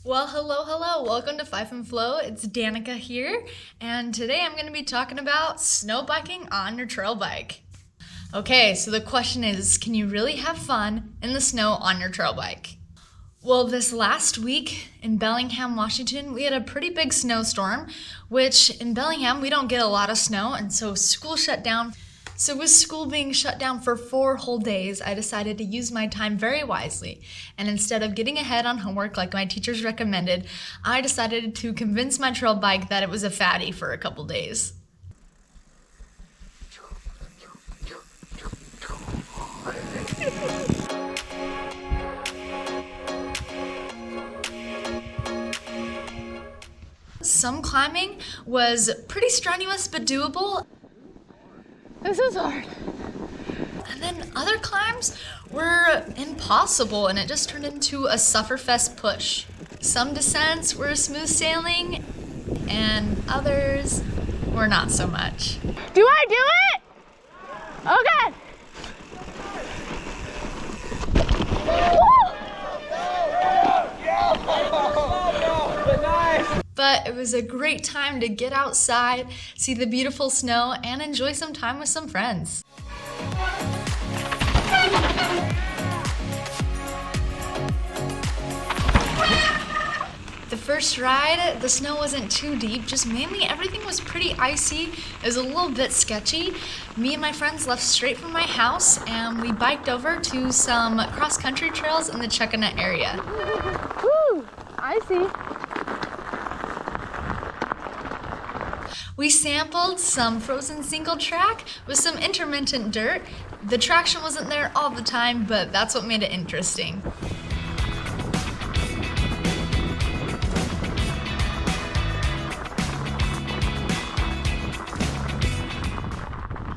Well, hello. Welcome to Fife and Flow. It's Danica here, and today I'm going to be talking about snow biking on your trail bike. Okay, so the question is, can you really have fun in the snow on your trail bike? Well, this last week in Bellingham, Washington, we had a pretty big snowstorm, which in Bellingham, we don't get a lot of snow, and so school shut down. So with school being shut down for 4 whole days, I decided to use my time very wisely. And instead of getting ahead on homework like my teachers recommended, I decided to convince my trail bike that it was a fatty for a couple days. Some climbing was pretty strenuous but doable. This is hard. And then other climbs were impossible, and it just turned into a sufferfest push. Some descents were smooth sailing, and others were not so much. Do I do it? Okay. But it was a great time to get outside, see the beautiful snow, and enjoy some time with some friends. The first ride, the snow wasn't too deep, just mainly everything was pretty icy. It was a little bit sketchy. Me and my friends left straight from my house, and we biked over to some cross-country trails in the Chuckanut area. Woo, icy. We sampled some frozen single track with some intermittent dirt. The traction wasn't there all the time, but that's what made it interesting.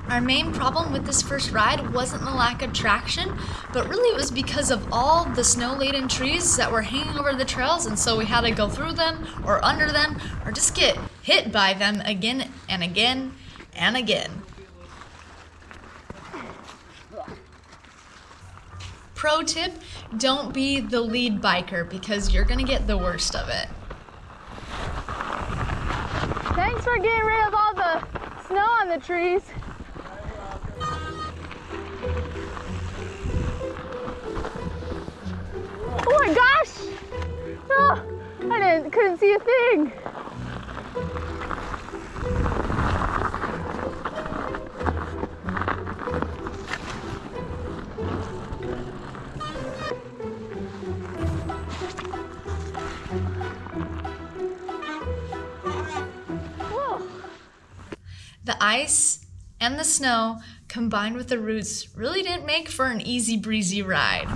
Our main problem with this first ride wasn't the lack of traction, but really it was because of all the snow-laden trees that were hanging over the trails, and so we had to go through them or under them or just get hit by them again and again and again. Pro tip, don't be the lead biker because you're gonna get the worst of it. Thanks for getting rid of all the snow on the trees. Oh my gosh! Oh, I couldn't see a thing. Whoa. The ice and the snow combined with the roots really didn't make for an easy breezy ride.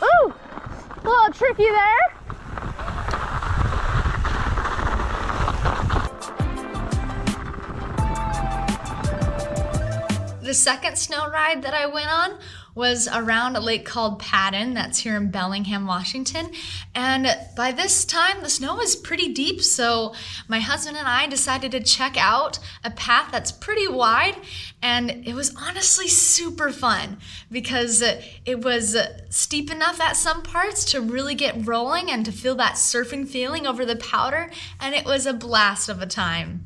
Ooh, a little tricky there. The second snow ride that I went on was around a lake called Paddon, that's here in Bellingham, Washington. And by this time, the snow was pretty deep, so my husband and I decided to check out a path that's pretty wide, and it was honestly super fun because it was steep enough at some parts to really get rolling and to feel that surfing feeling over the powder, and it was a blast of a time.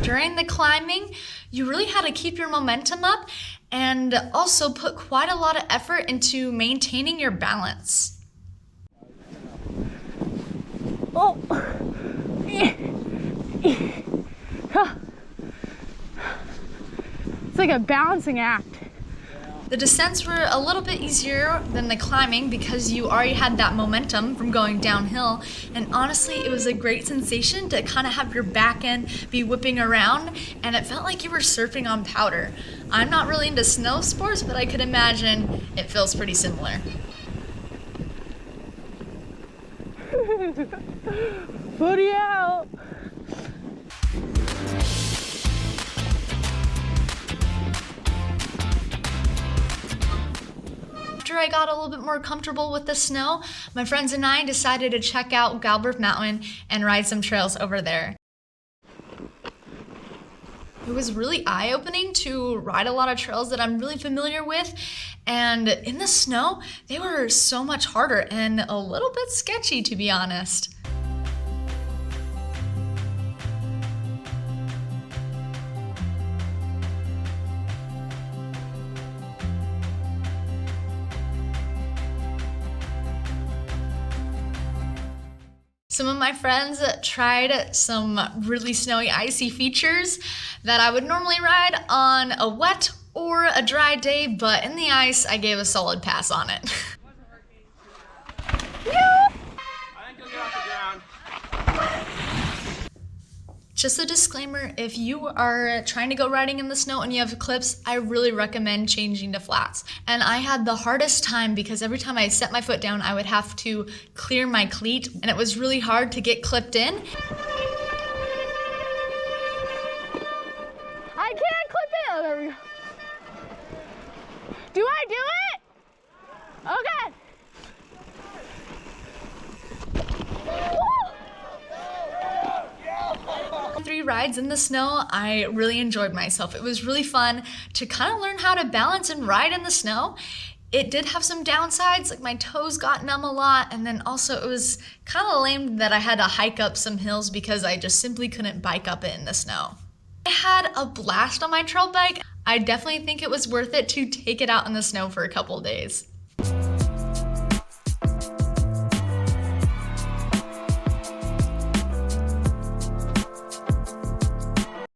During the climbing, you really had to keep your momentum up and also put quite a lot of effort into maintaining your balance. Oh. It's like a balancing act. The descents were a little bit easier than the climbing because you already had that momentum from going downhill, and honestly it was a great sensation to kind of have your back end be whipping around, and it felt like you were surfing on powder. I'm not really into snow sports, but I could imagine it feels pretty similar. Footy out! After after I got a little bit more comfortable with the snow, my friends and I decided to check out Galbraith Mountain and ride some trails over there. It was really eye-opening to ride a lot of trails that I'm really familiar with, and in the snow, they were so much harder and a little bit sketchy, to be honest. Some of my friends tried some really snowy, icy features that I would normally ride on a wet or a dry day, but in the ice, I gave a solid pass on it. I think you'll get off the ground. Just a disclaimer, if you are trying to go riding in the snow and you have clips, I really recommend changing to flats. And I had the hardest time because every time I set my foot down, I would have to clear my cleat, and it was really hard to get clipped in. I can't clip it. Oh, there we go. Do I do it? Okay. 3 rides in the snow, I really enjoyed myself. It was really fun to kind of learn how to balance and ride in the snow. It did have some downsides, like my toes got numb a lot, and then also it was kind of lame that I had to hike up some hills because I just simply couldn't bike up it in the snow. I had a blast on my trail bike. I definitely think it was worth it to take it out in the snow for a couple days.